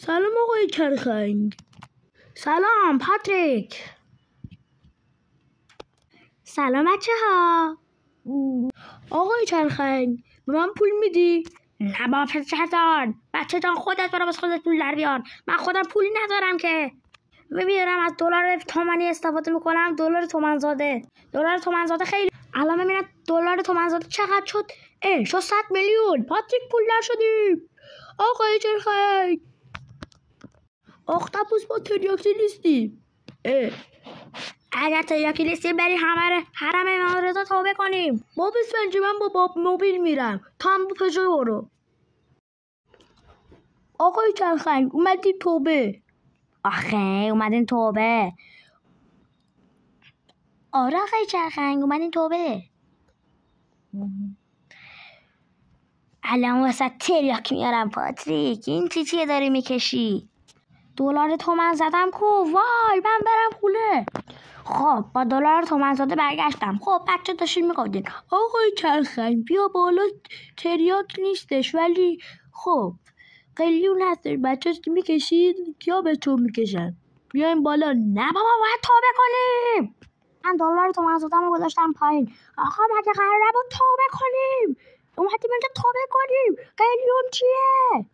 سلام آقای کرخنگ. سلام پاتریک. سلام بچه ها. آقای کرخنگ به من پول میدی؟ نه با پسرزاد، بچه جان خودت برو بس خودت پول در بیار. من خودم پولی ندارم که. میبینم از دلار تومانی استفاده میکنم. دلار تومنزاده خیلی. الان ببینم دلار تومنزاده چقدر شد. شد 100 میلیون. پاتریک پول نشدیم. آقای کرخنگ اختاپوس با تریاکی نیستیم. اگر تریاکی نیستیم بریم حرم امام رضا توبه کنیم. با بسفنجی من با باب موبیل میرم. تو هم با پژو برو. آقای کرخنگ اومدیم توبه. آخه اومدین توبه. آره آقای کرخنگ اومدین توبه. الان واسه تریاک میارم پاتریک. این چیه داری میکشی؟ دلار تومنزادم کو. وای من برم خونه. خب با دلار تومنزاده برگشتم. خب بچه داشتین میگفتین آقای کرخنگ بیا بالا تریاک نیستش ولی خب قلیون هستش. بچه میکشید یا به تو میکشن؟ بیایم بالا. نه بابا باید توبه کنیم. من دلار تومنزادم رو گذاشتم پایین. آقا مگه قرار نبود توبه کنیم؟ اومدیم اینجا توبه کنیم. قلیون چیه؟